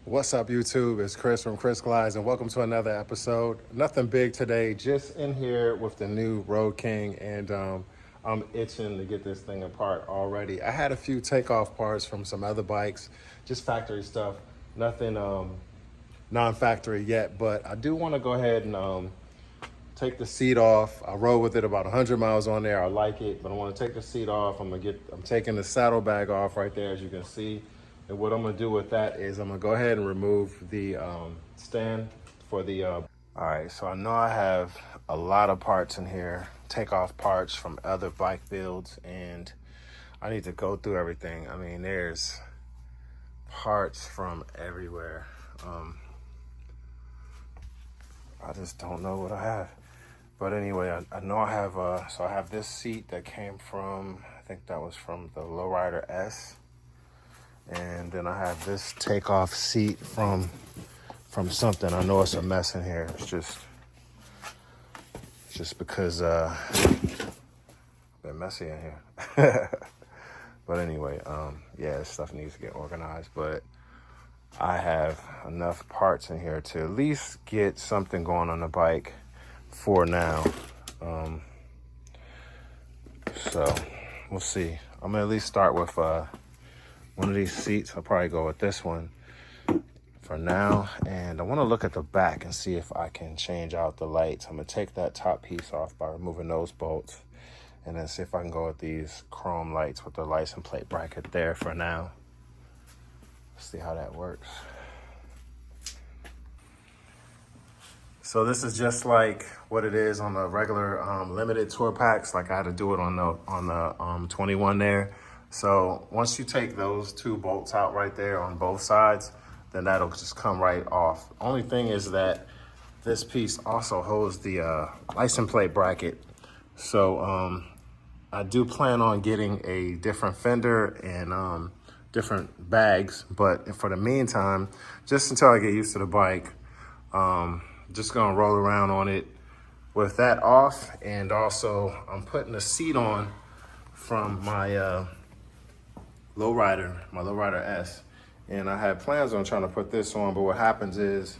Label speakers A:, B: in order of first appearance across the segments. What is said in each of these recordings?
A: What's up, YouTube? It's Chris from Chris Glides, and welcome to another episode. Nothing big today, just in here with the new Road King, and I'm itching to get this thing apart already. I had a few takeoff parts from some other bikes, just factory stuff, nothing non-factory yet, but I do want to go ahead and take the seat off. I rode with it about 100 miles on there. I like it, but I want to take the seat off. I'm taking the saddlebag off right there, as you can see. And what I'm gonna do with that is I'm gonna go ahead and remove the stand for the, all right, so I know I have a lot of parts in here, takeoff parts from other bike builds, and I need to go through everything. I mean, there's parts from everywhere. I just don't know what I have. But anyway, I know I have, so I have this seat that came from, I think that was from the Lowrider S. And then I have this takeoff seat from something. I know it's a mess in here. It's just because it's been messy in here. But anyway, yeah, this stuff needs to get organized. But I have enough parts in here to at least get something going on the bike for now. So we'll see. I'm gonna at least start with one of these seats. I'll probably go with this one for now. And I want to look at the back and see if I can change out the lights. I'm going to take that top piece off by removing those bolts and then see if I can go with these chrome lights with the license plate bracket there for now. See how that works. So this is just like what it is on the regular limited tour packs. Like I had to do it on the 21 there. So once you take those two bolts out right there on both sides, then that'll just come right off. Only thing is that this piece also holds the license plate bracket. So I do plan on getting a different fender and different bags, but for the meantime, just until I get used to the bike, just gonna roll around on it with that off. And also I'm putting a seat on from my Lowrider S, and I had plans on trying to put this on, but what happens is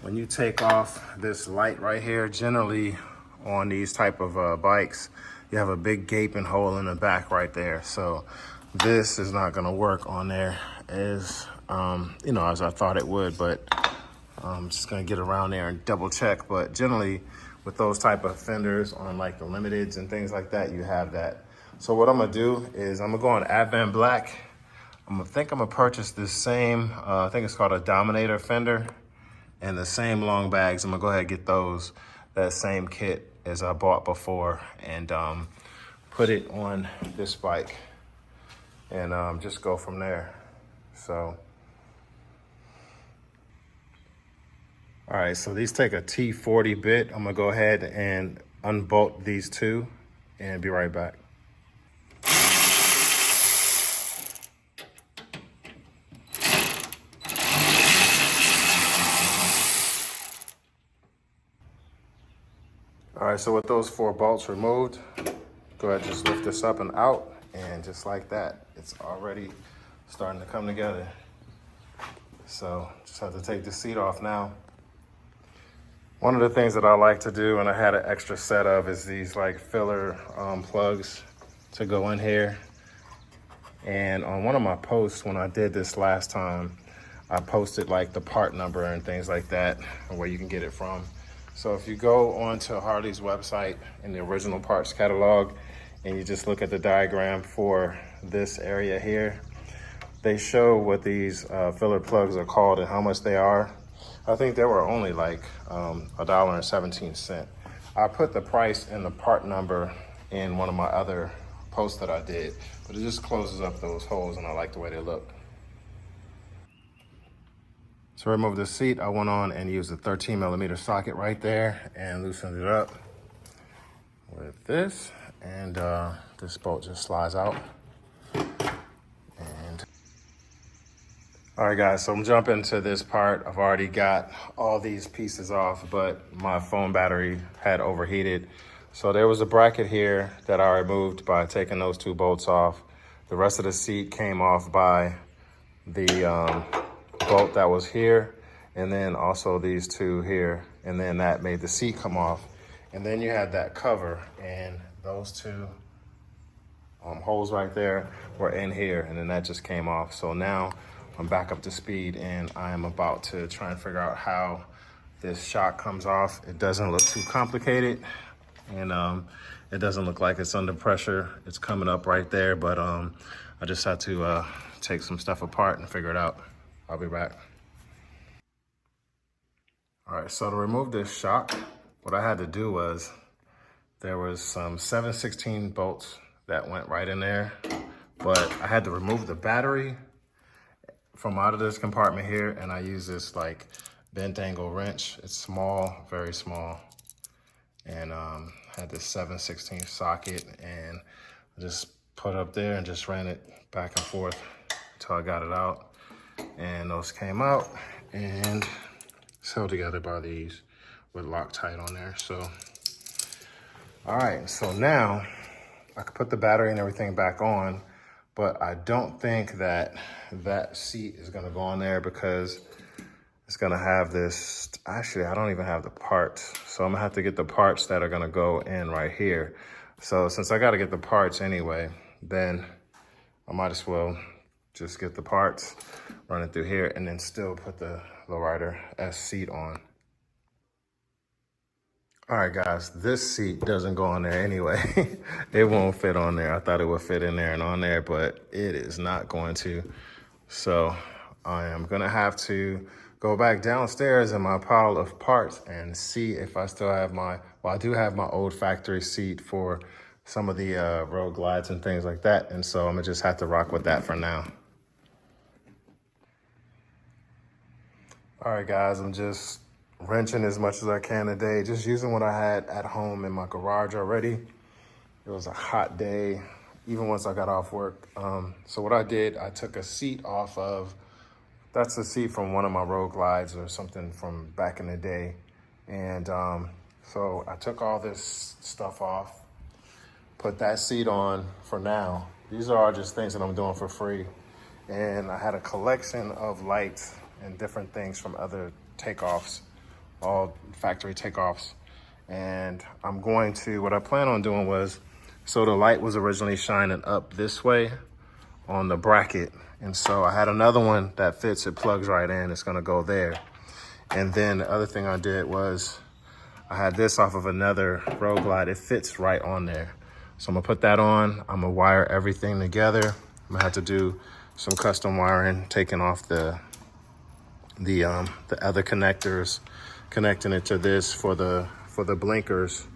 A: when you take off this light right here, generally on these type of bikes, you have a big gaping hole in the back right there. So this is not gonna work on there as as I thought it would, but I'm just gonna get around there and double check. But generally with those type of fenders on like the limiteds and things like that, you have that. So what I'm gonna do is I'm gonna go on Advent Black. I'm gonna purchase this same, I think it's called a Dominator fender, and the same long bags. I'm gonna go ahead and get those, that same kit as I bought before, and put it on this bike and just go from there. So, all right, so these take a T40 bit. I'm gonna go ahead and unbolt these two and be right back. All right, so with those 4 bolts removed, go ahead and just lift this up and out, and just like that, it's already starting to come together. So just have to take the seat off now. One of the things that I like to do, and I had an extra set of, is these like filler plugs to go in here. And on one of my posts when I did this last time, I posted like the part number and things like that, and where you can get it from. So if you go onto Harley's website in the original parts catalog and you just look at the diagram for this area here, they show what these filler plugs are called and how much they are. I think they were only like $1.17. I put the price and the part number in one of my other posts that I did, but it just closes up those holes and I like the way they look. To remove the seat, I went on and used a 13mm socket right there and loosened it up with this, and this bolt just slides out. And all right, guys, so I'm jumping to this part. I've already got all these pieces off, but my phone battery had overheated. So there was a bracket here that I removed by taking those 2 bolts off. The rest of the seat came off by the bolt that was here, and then also these two here, and then that made the seat come off. And then you had that cover, and those two holes right there were in here, and then that just came off. So now I'm back up to speed, and I am about to try and figure out how this shock comes off. It doesn't look too complicated, and it doesn't look like it's under pressure. It's coming up right there, but I just had to take some stuff apart and figure it out. I'll be back. All right, so to remove this shock, what I had to do was, there was some 7/16 bolts that went right in there, but I had to remove the battery from out of this compartment here, and I use this like bent angle wrench. It's small, very small, and had this 7/16 socket, and I just put it up there and just ran it back and forth until I got it out, and those came out, and it's held together by these with Loctite on there. So, all right, so now I could put the battery and everything back on, but I don't think that that seat is gonna go on there because it's gonna have this, actually, I don't even have the parts. So I'm gonna have to get the parts that are gonna go in right here. So since I gotta get the parts anyway, then I might as well just get the parts, run it through here, and then still put the Lowrider S seat on. All right, guys, this seat doesn't go on there anyway. It won't fit on there. I thought it would fit in there and on there, but it is not going to. So I am gonna have to go back downstairs in my pile of parts and see if I still have my, well, I do have my old factory seat for some of the road glides and things like that. And so I'm gonna just have to rock with that for now. All right, guys, I'm just wrenching as much as I can today, just using what I had at home in my garage already. It was a hot day, even once I got off work. So what I did, I took a seat off of, that's a seat from one of my road glides or something from back in the day. And so I took all this stuff off, put that seat on for now. These are all just things that I'm doing for free. And I had a collection of lights and different things from other takeoffs, all factory takeoffs. And I'm going to, what I plan on doing was, so the light was originally shining up this way on the bracket. And so I had another one that fits, it plugs right in, it's gonna go there. And then the other thing I did was, I had this off of another road glide, it fits right on there. So I'm gonna put that on, I'm gonna wire everything together. I'm gonna have to do some custom wiring, taking off the other connectors, connecting it to this for the blinkers,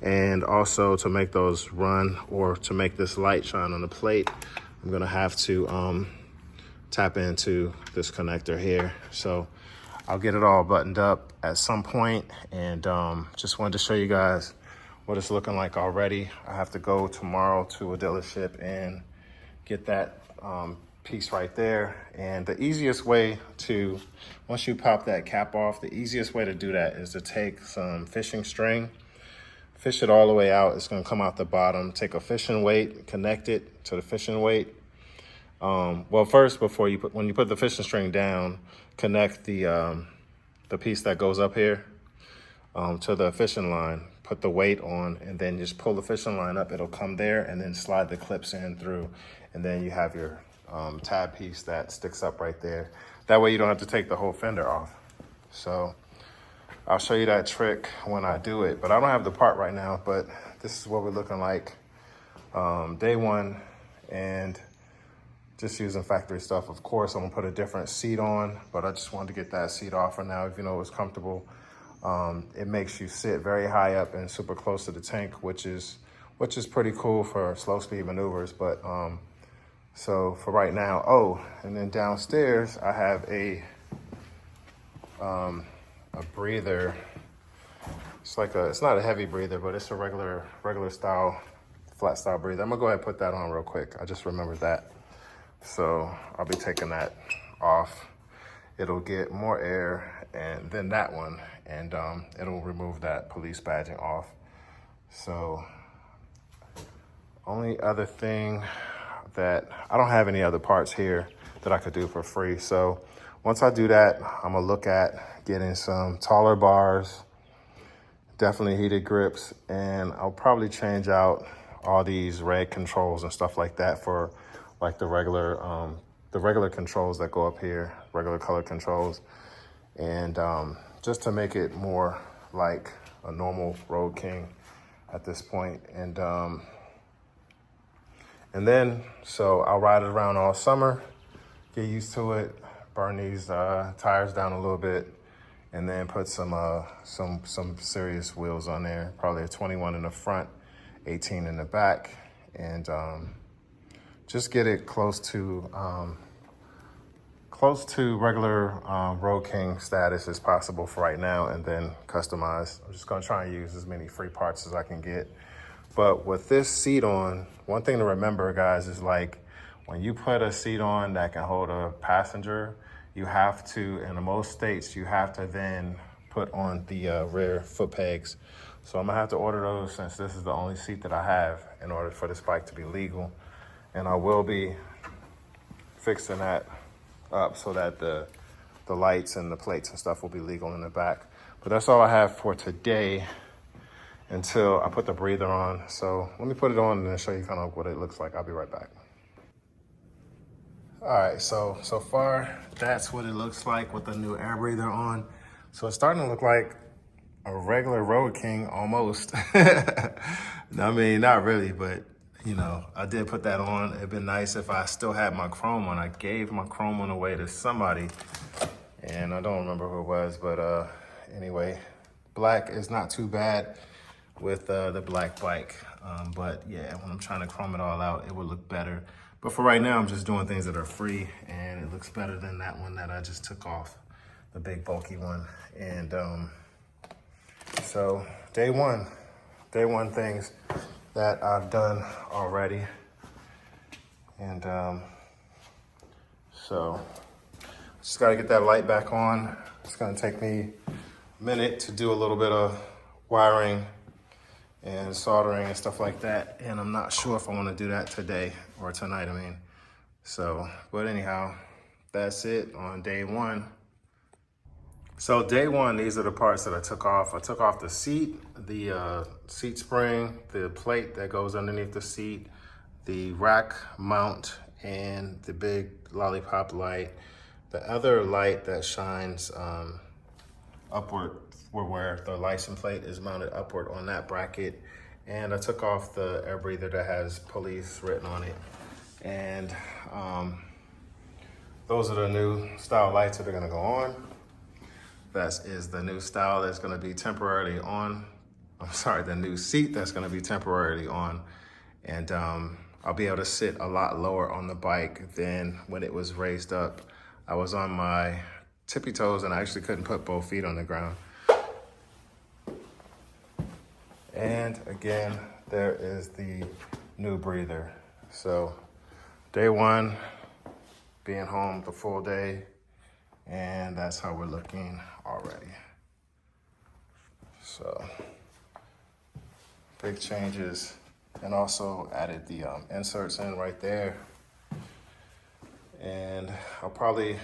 A: and also to make those run, or to make this light shine on the plate, I'm gonna have to tap into this connector here. So I'll get it all buttoned up at some point, and just wanted to show you guys what it's looking like already. I have to go tomorrow to a dealership and get that piece right there. And the easiest way to, once you pop that cap off, the easiest way to do that is to take some fishing string, fish it all the way out. It's gonna come out the bottom. Take a fishing weight, connect it to the fishing weight. Well, first, before you when you put the fishing string down, connect the piece that goes up here to the fishing line. Put the weight on, and then just pull the fishing line up. It'll come there, and then slide the clips in through, and then you have your tab piece that sticks up right there. That way you don't have to take the whole fender off. So I'll show you that trick when I do it, but I don't have the part right now. But this is what we're looking like day one, and just using factory stuff. Of course, I'm gonna put a different seat on, but I just wanted to get that seat off for now, if you know it's comfortable. It makes you sit very high up and super close to the tank, which is pretty cool for slow speed maneuvers. But so for right now, oh, and then downstairs I have a breather. It's like it's not a heavy breather, but it's a regular style, flat style breather. I'm gonna go ahead and put that on real quick. I just remembered that. So I'll be taking that off. It'll get more air and then that one, and it'll remove that police badging off. So only other thing that, I don't have any other parts here that I could do for free. So once I do that, I'm gonna look at getting some taller bars, definitely heated grips, and I'll probably change out all these red controls and stuff like that for like the regular controls that go up here, regular color controls, and just to make it more like a normal Road King at this point. And then, so I'll ride it around all summer, get used to it, burn these tires down a little bit, and then put some serious wheels on there, probably a 21 in the front, 18 in the back, and just get it close to regular Road King status as possible for right now, and then customize. I'm just gonna try and use as many free parts as I can get. But with this seat on, one thing to remember, guys, is like when you put a seat on that can hold a passenger, you have to, in most states, you have to then put on the rear foot pegs. So I'm gonna have to order those since this is the only seat that I have in order for this bike to be legal. And I will be fixing that up so that the lights and the plates and stuff will be legal in the back. But that's all I have for today until I put the breather on. So let me put it on and then show you kind of what it looks like. I'll be right back. All right, so far that's what it looks like with the new air breather on. So it's starting to look like a regular Road King almost. I mean, not really, but you know, I did put that on. It'd been nice if I still had my chrome on. I gave my chrome on away to somebody, and I don't remember who it was, but anyway, black is not too bad with the black bike. But yeah, when I'm trying to chrome it all out, it would look better. But for right now, I'm just doing things that are free, and it looks better than that one that I just took off, the big bulky one. And so day one things that I've done already. And so just gotta get that light back on. It's gonna take me a minute to do a little bit of wiring and soldering and stuff like that. And I'm not sure if I wanna do that today or tonight, I mean. So, but anyhow, that's it on day one. So day one, these are the parts that I took off. I took off the seat, the seat spring, the plate that goes underneath the seat, the rack mount, and the big lollipop light. The other light that shines upward, where the license plate is mounted upward on that bracket. And I took off the air breather that has police written on it. And those are the new style lights that are gonna go on. That is the new style that's gonna be temporarily on. I'm sorry, the new seat that's gonna be temporarily on. And I'll be able to sit a lot lower on the bike than when it was raised up. I was on my tippy toes and I actually couldn't put both feet on the ground. And again, there is the new breather. So day one, being home the full day, and that's how we're looking already. So big changes, and also added the inserts in right there. And I'll probably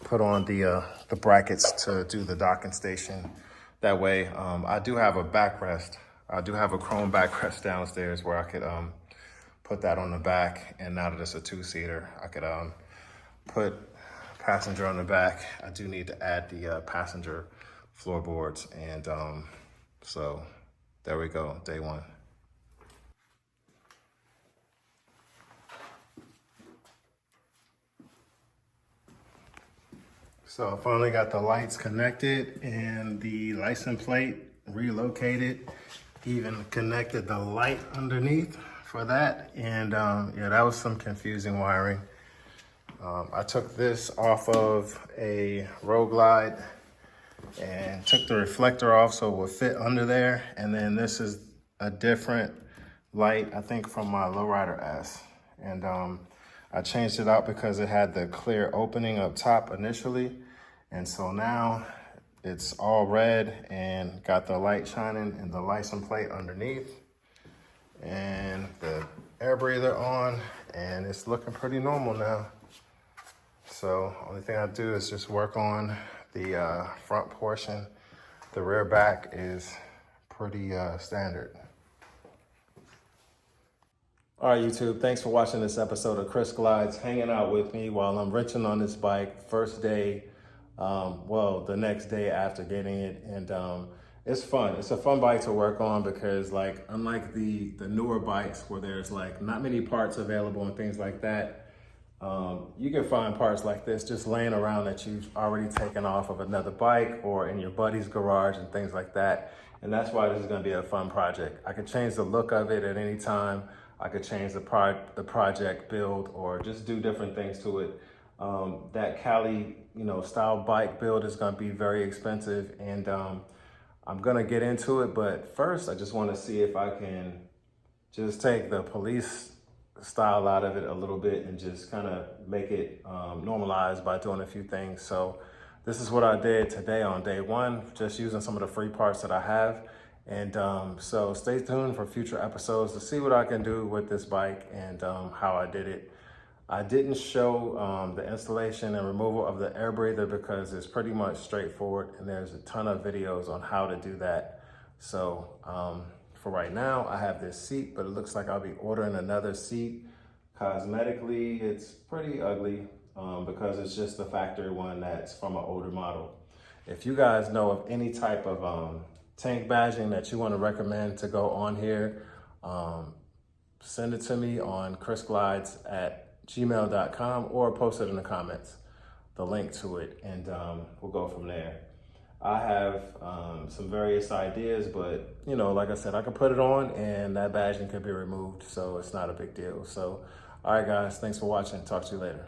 A: put on the brackets to do the docking station. That way, I do have a backrest. I do have a chrome backrest downstairs where I could put that on the back. And now that it's a two-seater, I could put passenger on the back. I do need to add the passenger floorboards. And so there we go, day one. So I finally got the lights connected and the license plate relocated, even connected the light underneath for that. And yeah, that was some confusing wiring. I took this off of a Road Glide and took the reflector off so it would fit under there. And then this is a different light, I think from my Lowrider S. And I changed it out because it had the clear opening up top initially. And so now it's all red and got the light shining and the license plate underneath and the air breather on, and it's looking pretty normal now. So only thing I do is just work on the front portion. The rear back is pretty standard. All right, YouTube, thanks for watching this episode of Chris Glides, hanging out with me while I'm wrenching on this bike, first day, well, the next day after getting it. And it's fun. It's a fun bike to work on because, like, unlike the newer bikes where there's like not many parts available and things like that, you can find parts like this just laying around that you've already taken off of another bike or in your buddy's garage and things like that. And that's why this is gonna be a fun project. I can change the look of it at any time. I could change the project build or just do different things to it. That Cali, style bike build is gonna be very expensive, and I'm gonna get into it. But first, I just wanna see if I can just take the police style out of it a little bit and just kind of make it normalized by doing a few things. So this is what I did today on day one, just using some of the free parts that I have. And so stay tuned for future episodes to see what I can do with this bike and how I did it. I didn't show the installation and removal of the air breather because it's pretty much straightforward and there's a ton of videos on how to do that. So for right now, I have this seat, but it looks like I'll be ordering another seat. Cosmetically, it's pretty ugly because it's just the factory one that's from an older model. If you guys know of any type of tank badging that you want to recommend to go on here, send it to me on chrisglides@gmail.com or post it in the comments, the link to it, and we'll go from there. I have some various ideas, but like I said, I can put it on and that badging can be removed, so it's not a big deal. So, all right guys, thanks for watching. Talk to you later.